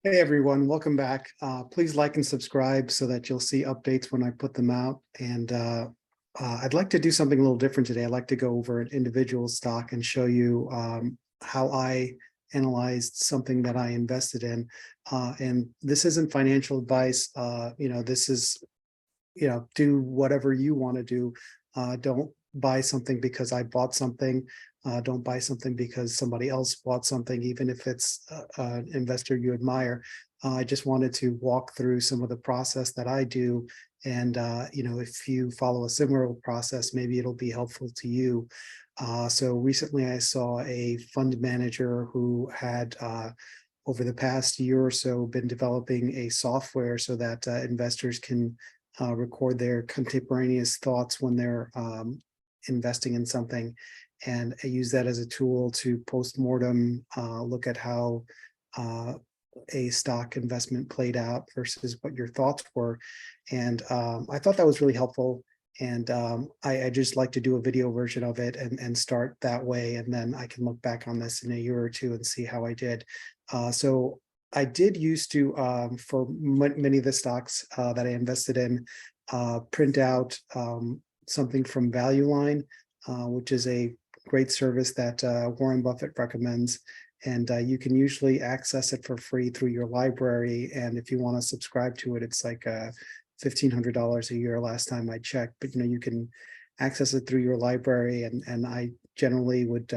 Hey everyone, welcome back. Please like and subscribe so that you'll see updates when I put them out. And I'd like to do something a little different today. I'd like to go over an individual stock and show you how I analyzed something that I invested in. And this isn't financial advice. This is, do whatever you want to do. Don't buy something because I bought something. Don't buy something because somebody else bought something, even if it's an investor you admire. I just wanted to walk through some of the process that I do. And, if you follow a similar process, maybe it'll be helpful to you. So recently I saw a fund manager who had, over the past year or so, been developing a software so that investors can record their contemporaneous thoughts when they're investing in something, and I use that as a tool to post-mortem look at how a stock investment played out versus what your thoughts were. And I thought that was really helpful. And I just like to do a video version of it and start that way. And then I can look back on this in a year or two and see how I did. So I did used to, for many of the stocks that I invested in, print out something from Value Line, which is a great service that Warren Buffett recommends. And you can usually access it for free through your library. And if you want to subscribe to it, it's like $1,500 a year last time I checked. But you can access it through your library. And I generally would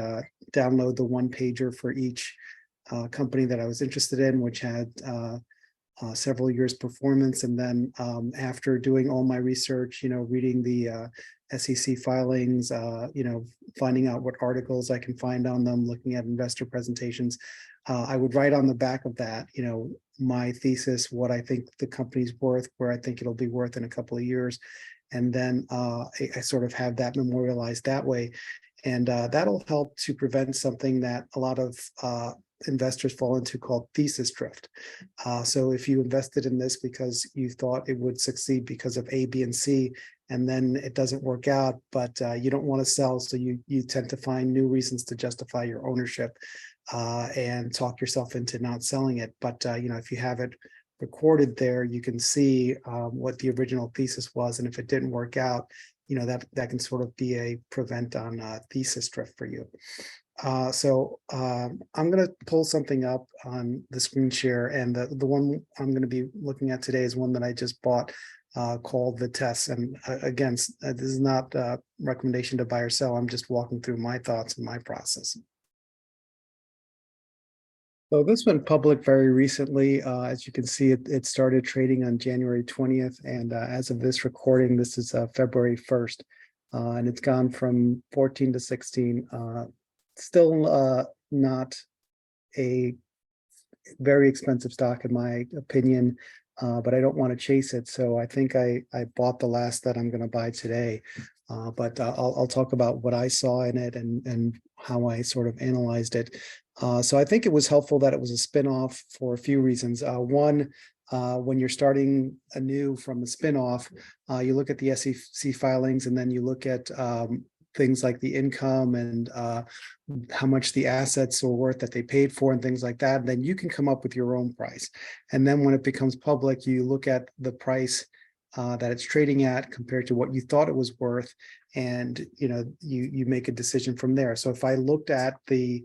download the one pager for each company that I was interested in, which had several years performance. And then after doing all my research, reading the SEC filings, finding out what articles I can find on them, looking at investor presentations, I would write on the back of that, my thesis, what I think the company's worth, where I think it'll be worth in a couple of years. And then I sort of have that memorialized that way. And that'll help to prevent something that a lot of investors fall into called thesis drift. So if you invested in this because you thought it would succeed because of A, B, and C, and then it doesn't work out, but you don't want to sell, so you tend to find new reasons to justify your ownership and talk yourself into not selling it. But if you have it recorded there, you can see what the original thesis was, and if it didn't work out, that can sort of be a prevent on thesis drift for you. So I'm going to pull something up on the screen share, and the one I'm going to be looking at today is one that I just bought called Vitesse. And again, this is not a recommendation to buy or sell. I'm just walking through my thoughts and my process. So this went public very recently. As you can see, it started trading on January 20th. And as of this recording, this is February 1st. And it's gone from 14 to 16. Still not a very expensive stock in my opinion, but I don't want to chase it. So I think I bought the last that I'm going to buy today. But I'll talk about what I saw in it and how I sort of analyzed it. So I think it was helpful that it was a spinoff for a few reasons. One, when you're starting anew from a spinoff, you look at the SEC filings, and then you look at things like the income and how much the assets are worth that they paid for and things like that. And then you can come up with your own price. And then when it becomes public, you look at the price that it's trading at compared to what you thought it was worth, and you make a decision from there. So if I looked at the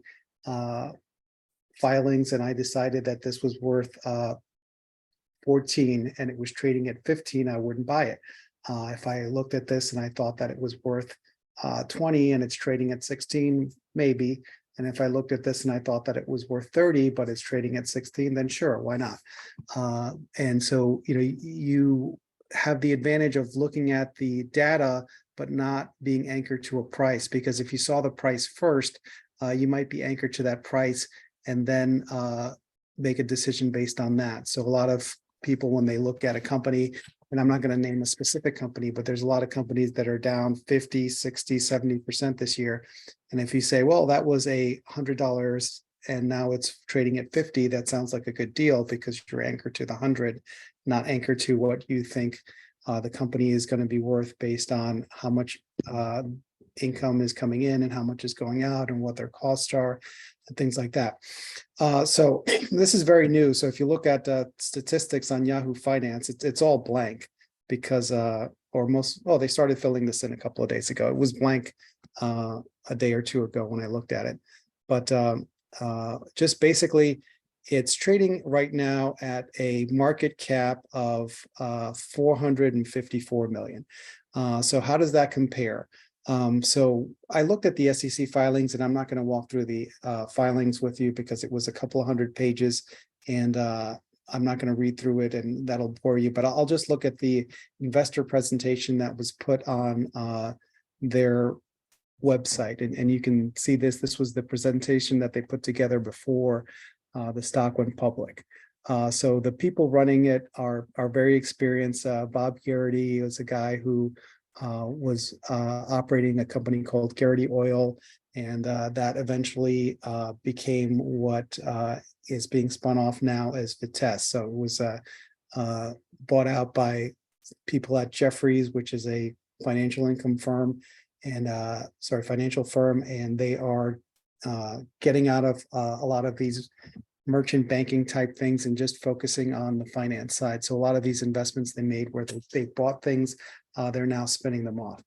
filings and I decided that this was worth 14 and it was trading at 15, I wouldn't buy it. If I looked at this and I thought that it was worth 20 and it's trading at 16, maybe. And if I looked at this and I thought that it was worth 30, but it's trading at 16, then sure, why not? And so, you have the advantage of looking at the data, but not being anchored to a price, because if you saw the price first, you might be anchored to that price and then make a decision based on that. So a lot of people, when they look at a company, and I'm not going to name a specific company, but there's a lot of companies that are down 50, 60, 70% this year. And if you say, well, that was $100 and now it's trading at 50, that sounds like a good deal because you're anchored to the 100, not anchored to what you think the company is going to be worth based on how much income is coming in and how much is going out and what their costs are and things like that. So this is very new. So if you look at statistics on Yahoo Finance, it's all blank because they started filling this in a couple of days ago. It was blank a day or two ago when I looked at it. But just basically, it's trading right now at a market cap of 454 million. So how does that compare? So I looked at the SEC filings, and I'm not going to walk through the filings with you because it was a couple of hundred pages, and I'm not going to read through it, and that'll bore you. But I'll just look at the investor presentation that was put on their website, and you can see this. This was the presentation that they put together before the stock went public. So the people running it are very experienced. Bob Garrity is a guy who was operating a company called Garrity Oil, and that eventually became what is being spun off now as Vitesse. So it was bought out by people at Jefferies, which is a financial income firm, and financial firm, and they are getting out of a lot of these merchant banking type things and just focusing on the finance side. So a lot of these investments they made where they bought things, they're now spinning them off.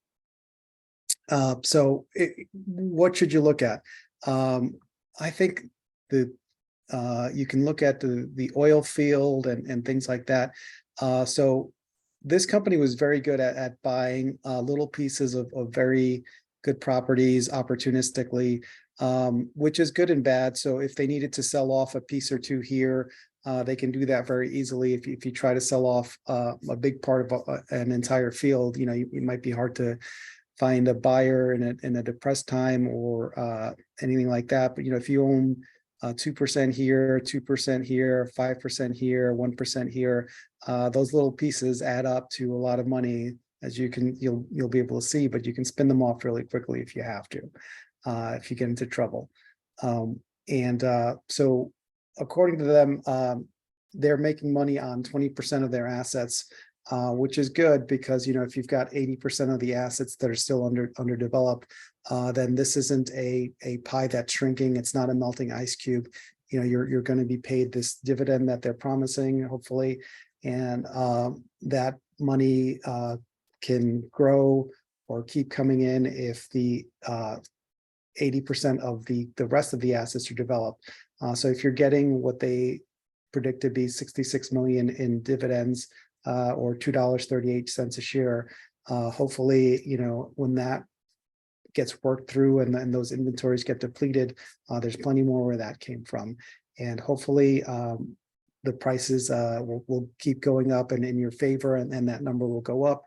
What should you look at? I think you can look at the oil field and things like that. So this company was very good at buying little pieces of very good properties opportunistically, which is good and bad. So if they needed to sell off a piece or two here, they can do that very easily. If you try to sell off a big part of an entire field, it might be hard to find a buyer in a depressed time or anything like that. But if you own 2% here, 2% here, 5% here, 1% here, those little pieces add up to a lot of money, as you'll be able to see. But you can spin them off really quickly if you have to, if you get into trouble. So according to them, they're making money on 20% of their assets, which is good because if you've got 80% of the assets that are still underdeveloped, then this isn't a pie that's shrinking. It's not a melting ice cube. You're going to be paid this dividend that they're promising, hopefully, and that money can grow or keep coming in if the 80% of the rest of the assets are developed. So if you're getting what they predict to be 66 million in dividends, or $2.38 a share, hopefully, when that gets worked through and those inventories get depleted, there's plenty more where that came from. And hopefully the prices will keep going up and in your favor, and that number will go up.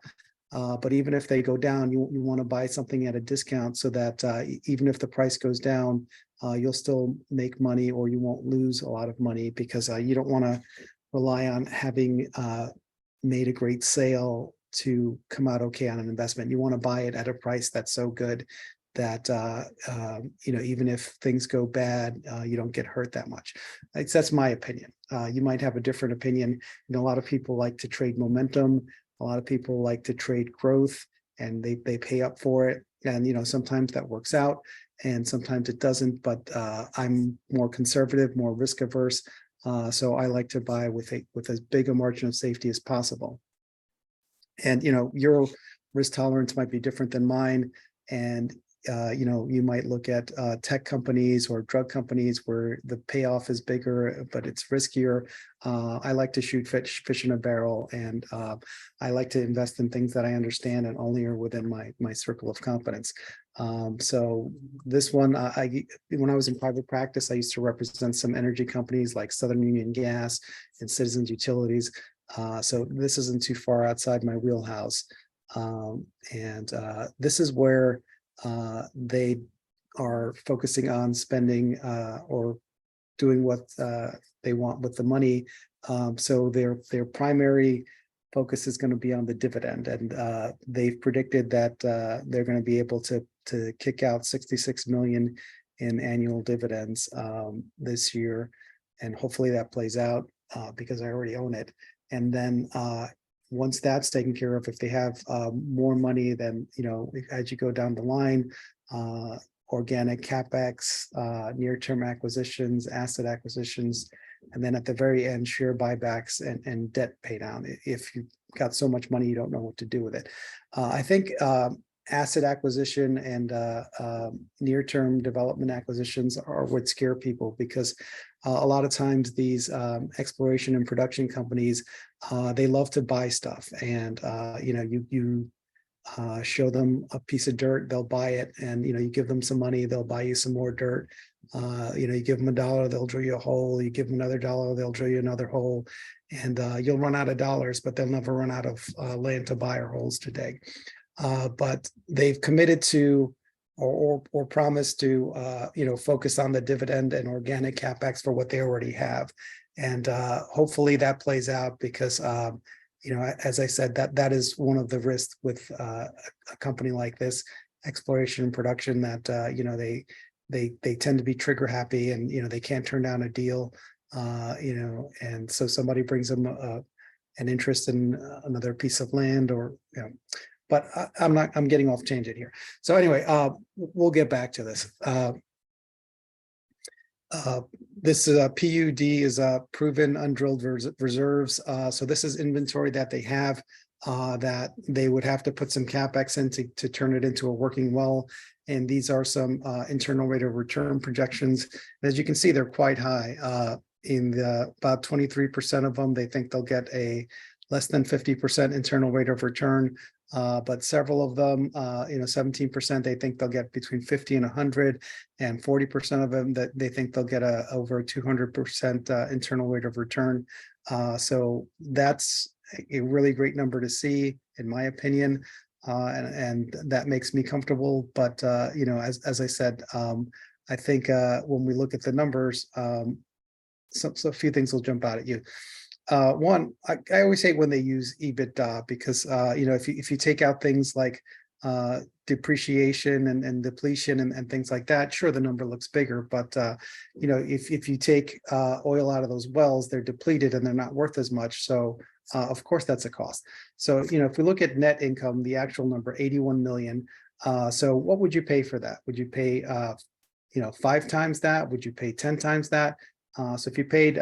But even if they go down, you want to buy something at a discount so that even if the price goes down, you'll still make money, or you won't lose a lot of money, because you don't want to rely on having made a great sale to come out okay on an investment. You want to buy it at a price that's so good that even if things go bad, you don't get hurt that much. That's my opinion. You might have a different opinion. A lot of people like to trade momentum. A lot of people like to trade growth, and they pay up for it. And sometimes that works out, and sometimes it doesn't. But I'm more conservative, more risk averse. So I like to buy with as big a margin of safety as possible. And your risk tolerance might be different than mine, and you might look at tech companies or drug companies where the payoff is bigger, but it's riskier. I like to shoot fish in a barrel, and I like to invest in things that I understand and only are within my circle of competence. So this one, when I was in private practice, I used to represent some energy companies like Southern Union Gas and Citizens Utilities. So this isn't too far outside my wheelhouse. This is where they are focusing on spending or doing what they want with the money. So their primary focus is going to be on the dividend, and they've predicted that they're going to be able to kick out 66 million in annual dividends this year, and hopefully that plays out because I already own it. And then once that's taken care of, if they have more money, then, as you go down the line, organic CapEx, near-term acquisitions, asset acquisitions, and then at the very end, share buybacks and debt pay down. If you've got so much money, you don't know what to do with it. I think asset acquisition and near-term development acquisitions are what scare people, because a lot of times these exploration and production companies, they love to buy stuff, and you show them a piece of dirt, they'll buy it, and you give them some money, they'll buy you some more dirt. You give them $1, they'll drill you a hole. You give them another $1, they'll drill you another hole, and you'll run out of dollars, but they'll never run out of land to buy or holes to dig. But they've committed to or promised to focus on the dividend and organic CapEx for what they already have, and hopefully that plays out, because as I said, that is one of the risks with a company like this, exploration and production, that they tend to be trigger happy, and they can't turn down a deal, and so somebody brings them an interest in another piece of land, or but I'm getting off tangent here. So anyway, we'll get back to this. This PUD is proven undrilled reserves. So this is inventory that they have, that they would have to put some CapEx in to turn it into a working well. And these are some internal rate of return projections. As you can see, they're quite high. In about 23% of them, they think they'll get a less than 50% internal rate of return. But several of them, 17%, they think they'll get between 50 and 100, and 40% of them that they think they'll get over 200% internal rate of return. So that's a really great number to see, in my opinion, and that makes me comfortable. But as I said, I think when we look at the numbers, so a few things will jump out at you. One, I always hate when they use EBITDA, because if you take out things like depreciation and depletion and things like that, sure, the number looks bigger, but if you take oil out of those wells, they're depleted and they're not worth as much. So of course that's a cost. So if we look at net income, the actual number 81 million. So what would you pay for that? Would you pay 5 times that? Would you pay 10 times that? So if you paid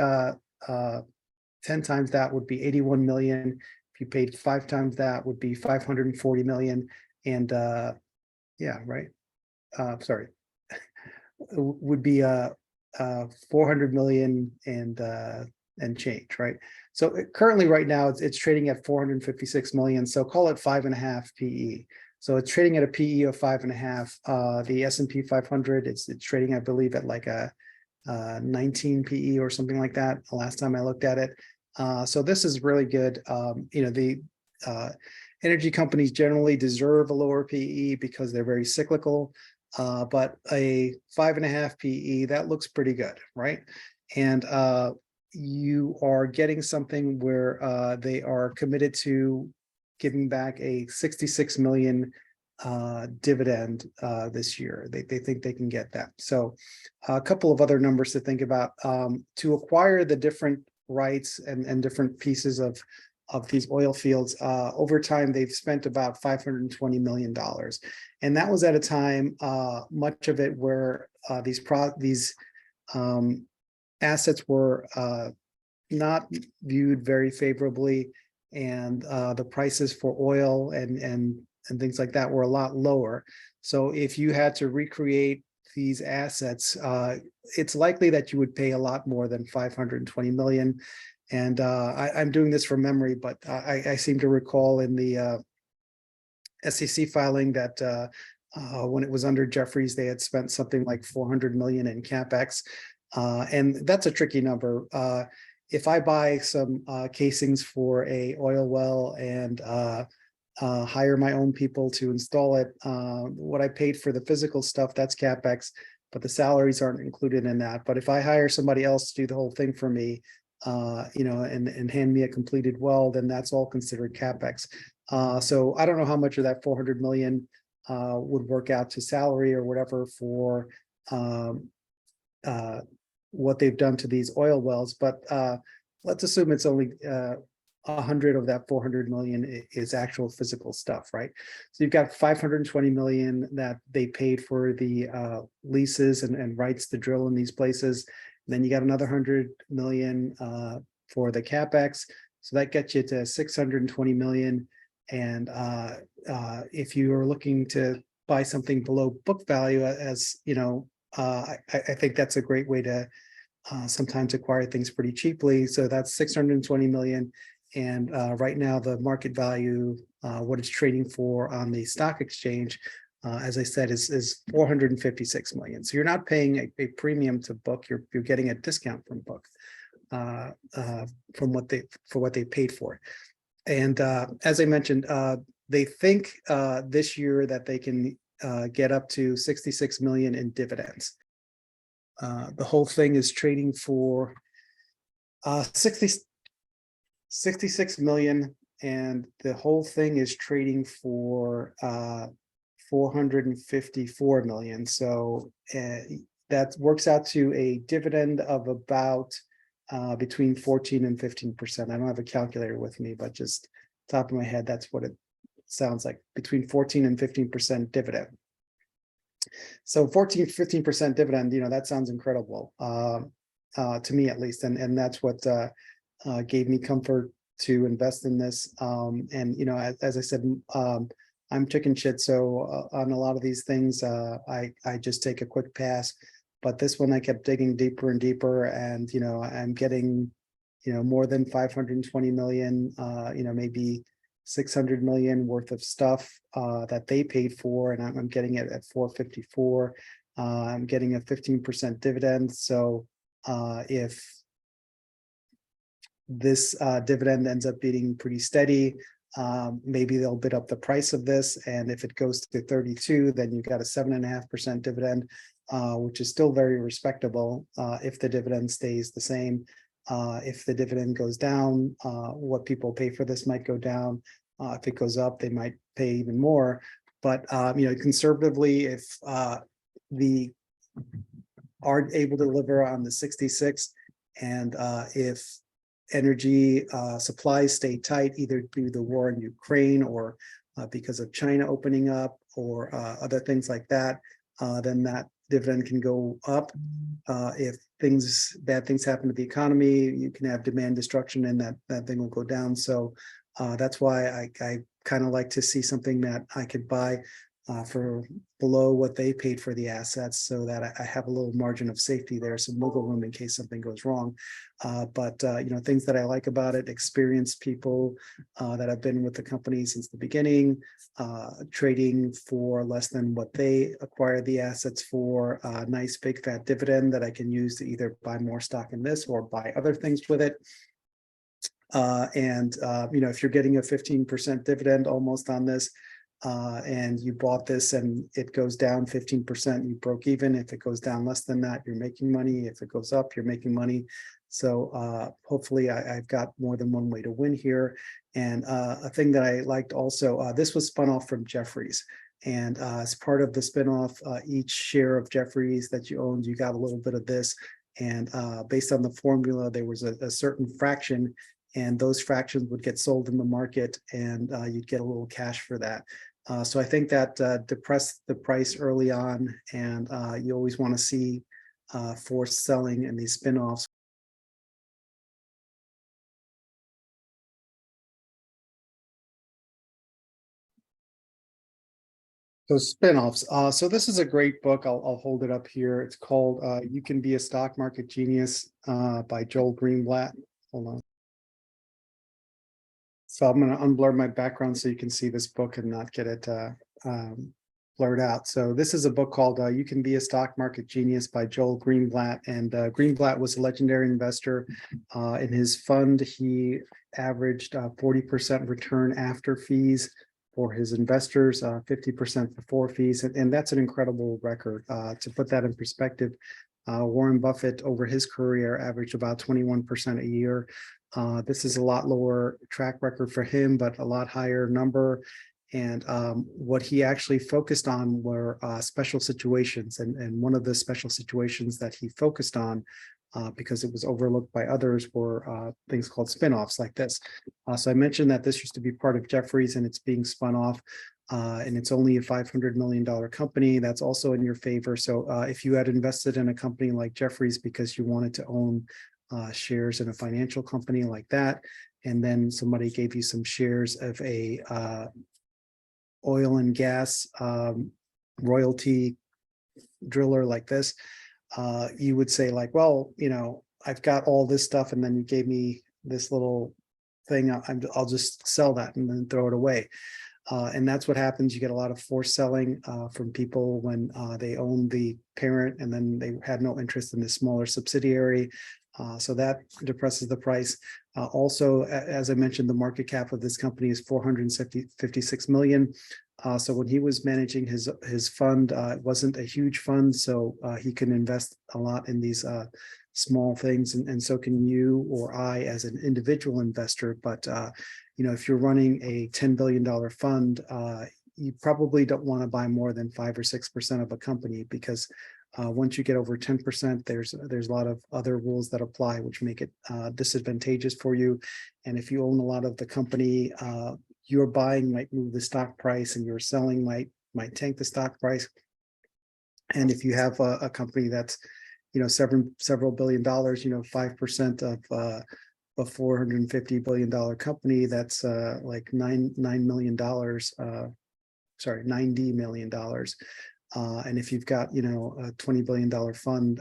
10 times that, would be 81 million. If you paid 5 times that, would be 540 million. And sorry, would be 400 million and change, right? So currently right now it's trading at 456 million. So call it 5.5 PE. So it's trading at a PE of 5.5. The S&P 500, it's trading, I believe, at like a 19 PE or something like that the last time I looked at it. So this is really good. The energy companies generally deserve a lower PE because they're very cyclical, but a 5.5 PE, that looks pretty good, right? And you are getting something where they are committed to giving back a 66 million dividend this year. They think they can get that. So a couple of other numbers to think about. To acquire the different rights and different pieces of these oil fields, over time they've spent about $520 million, and that was at a time, much of it where these assets were not viewed very favorably, and the prices for oil and things like that were a lot lower. So if you had to recreate these assets, it's likely that you would pay a lot more than 520 million. And I'm doing this from memory, but I seem to recall in the SEC filing that when it was under Jefferies, they had spent something like 400 million in CapEx. And that's a tricky number. If I buy some casings for a oil well and hire my own people to install it, what I paid for the physical stuff, that's CapEx, but the salaries aren't included in that. But if I hire somebody else to do the whole thing for me, and hand me a completed well, then that's all considered CapEx. So I don't know how much of that 400 million would work out to salary or whatever for what they've done to these oil wells, but let's assume it's only 100 of that 400 million is actual physical stuff, right? So you've got 520 million that they paid for the leases and rights to drill in these places. Then you got another 100 million for the capex. So that gets you to 620 million. And if you are looking to buy something below book value, as you know, I think that's a great way to sometimes acquire things pretty cheaply. So that's 620 million. And right now, the market value, what it's trading for on the stock exchange, as I said, is 456 million. So you're not paying a premium to book; you're getting a discount from book from what they paid for. And as I mentioned, they think this year that they can get up to 66 million in dividends. The whole thing is trading for 66 million, and the whole thing is trading for 454 million. So that works out to a dividend of about between 14 and 15%. I don't have a calculator with me, but just top of my head, that's what it sounds like, between 14 and 15% dividend. So 14, 15% dividend, that sounds incredible to me at least. And that's what gave me comfort to invest in this. And, as I said, I'm chicken shit. So on a lot of these things, I just take a quick pass. But this one, I kept digging deeper and deeper. And, I'm getting, more than 520 million, maybe 600 million worth of stuff that they paid for. And I'm getting it at 454. I'm getting a 15% dividend. So if this dividend ends up being pretty steady, maybe they'll bid up the price of this. And if it goes to 32, then you've got a 7.5% dividend, which is still very respectable if the dividend stays the same. If the dividend goes down, what people pay for this might go down. If it goes up, they might pay even more. But conservatively, if the are able to deliver on the 66, and if energy supplies stay tight, either due to the war in Ukraine or because of China opening up or other things like that, then that dividend can go up. If bad things happen to the economy, you can have demand destruction and that thing will go down. So that's why I kind of like to see something that I could buy for below what they paid for the assets, so that I have a little margin of safety there, some wiggle room in case something goes wrong. But things that I like about it: experienced people that have been with the company since the beginning, trading for less than what they acquired the assets for, a nice big fat dividend that I can use to either buy more stock in this or buy other things with it. If you're getting a 15% dividend almost on this, and you bought this and it goes down 15%, you broke even. If it goes down less than that, you're making money. If it goes up, you're making money. So hopefully I've got more than one way to win here. And a thing that I liked also, this was spun off from Jefferies. And as part of the spinoff, each share of Jefferies that you owned, you got a little bit of this. And based on the formula, there was a certain fraction, and those fractions would get sold in the market, and you'd get a little cash for that. So I think that depressed the price early on, and you always want to see forced selling in these spinoffs. So spinoffs. So this is a great book. I'll hold it up here. It's called "You Can Be a Stock Market Genius" by Joel Greenblatt. Hold on. So I'm going to unblur my background so you can see this book and not get it blurred out. So this is a book called "You Can Be a Stock Market Genius" by Joel Greenblatt. And Greenblatt was a legendary investor. In his fund, he averaged 40% return after fees for his investors, 50% before fees. And that's an incredible record. To put that in perspective, Warren Buffett over his career averaged about 21% a year. This is a lot lower track record for him, but a lot higher number. And what he actually focused on were special situations. And one of the special situations that he focused on because it was overlooked by others, were things called spinoffs like this. So I mentioned that this used to be part of Jefferies and it's being spun off. And it's only a $500 million company. That's also in your favor. So if you had invested in a company like Jefferies because you wanted to own shares in a financial company like that, and then somebody gave you some shares of a oil and gas royalty driller like this, you would say like, well, I've got all this stuff, and then you gave me this little thing. I'll just sell that and then throw it away. And that's what happens. You get a lot of forced selling from people when they own the parent and then they had no interest in the smaller subsidiary. So that depresses the price. Also, as I mentioned, the market cap of this company is 456 million. So when he was managing his fund, it wasn't a huge fund, so he can invest a lot in these small things, and so can you or I as an individual investor. But if you're running a $10 billion fund, you probably don't want to buy more than 5 or 6% of a company, because once you get over 10%, there's a lot of other rules that apply, which make it disadvantageous for you. And if you own a lot of the company, your buying might move the stock price, and your selling might tank the stock price. And if you have a company that's several billion dollars, 5% of a $450 billion company, that's like $9 million, sorry, $90 million. And if you've got, a $20 billion fund,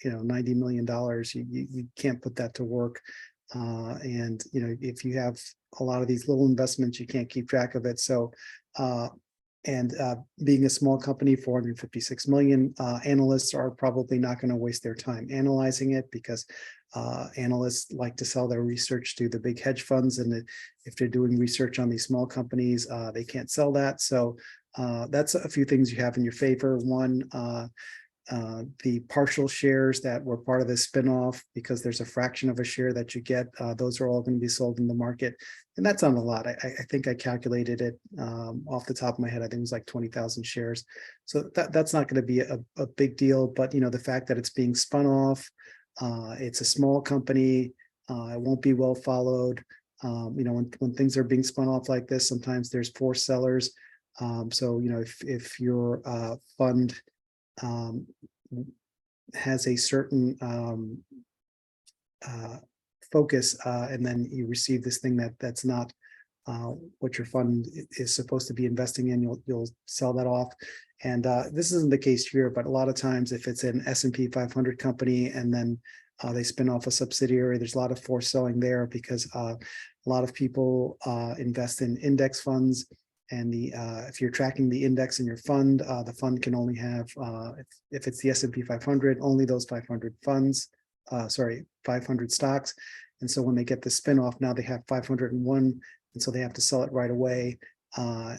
$90 million, you can't put that to work. And, if you have a lot of these little investments, you can't keep track of it. So, being a small company, 456 million, analysts are probably not going to waste their time analyzing it, because analysts like to sell their research to the big hedge funds. And if they're doing research on these small companies, they can't sell that. So that's a few things you have in your favor. One, the partial shares that were part of the spinoff, because there's a fraction of a share that you get, those are all going to be sold in the market. And that's not a lot. I think I calculated it off the top of my head. I think it was like 20,000 shares. So that's not going to be a big deal. But, the fact that it's being spun off, it's a small company, it won't be well followed. When things are being spun off like this, sometimes there's forced sellers. So, if your fund has a certain focus, and then you receive this thing that's not what your fund is supposed to be investing in, you'll sell that off. And this isn't the case here, but a lot of times if it's an S&P 500 company and then they spin off a subsidiary, there's a lot of forced selling there, because a lot of people invest in index funds. And if you're tracking the index in your fund, the fund can only have, if it's the S&P 500, only those 500 funds, 500 stocks. And so when they get the spinoff, now they have 501, and so they have to sell it right away. No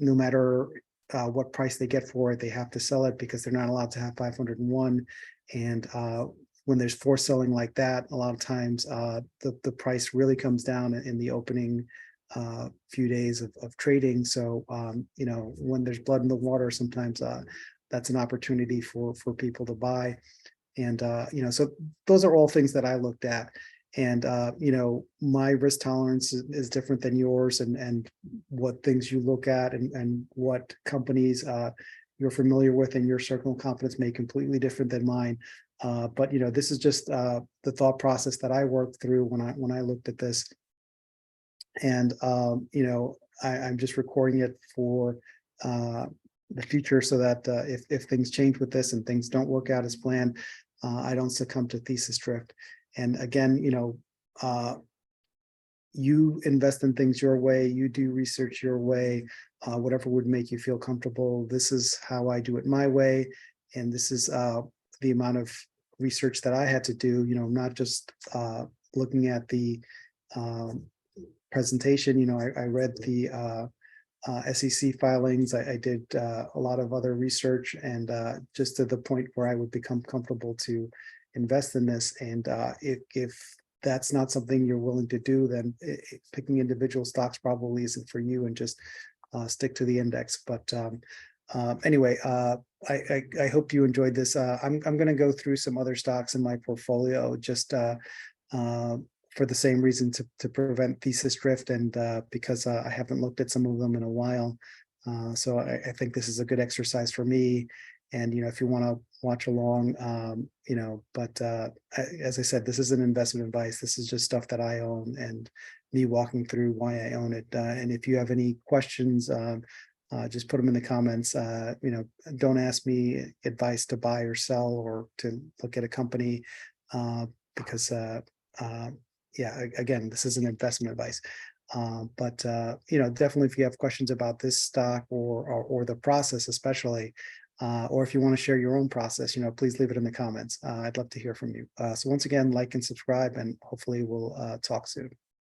matter what price they get for it, they have to sell it, because they're not allowed to have 501. And when there's forced selling like that, a lot of times the price really comes down in the opening few days of trading. So when there's blood in the water, sometimes that's an opportunity for people to buy. And so those are all things that I looked at. And my risk tolerance is different than yours, and what things you look at and what companies you're familiar with in your circle of competence may completely different than mine. But this is just the thought process that I worked through when I looked at this. And I'm just recording it for the future, so that if things change with this and things don't work out as planned, I don't succumb to thesis drift. And again, you invest in things your way, you do research your way, whatever would make you feel comfortable. This is how I do it my way, and this is the amount of research that I had to do. Not just looking at the presentation. I read the SEC filings. I did a lot of other research, and just to the point where I would become comfortable to invest in this. And if that's not something you're willing to do, then picking individual stocks probably isn't for you, and just stick to the index. But Anyway, I hope you enjoyed this. I'm going to go through some other stocks in my portfolio just uh, for the same reason, to prevent thesis drift, and because I haven't looked at some of them in a while. So I think this is a good exercise for me. And if you want to watch along, but as I said, this isn't investment advice. This is just stuff that I own, and me walking through why I own it. And if you have any questions, just put them in the comments. Don't ask me advice to buy or sell or to look at a company, because yeah, again, this isn't investment advice. But definitely, if you have questions about this stock, or the process especially, or if you want to share your own process, please leave it in the comments. I'd love to hear from you. So once again, like and subscribe, and hopefully we'll talk soon.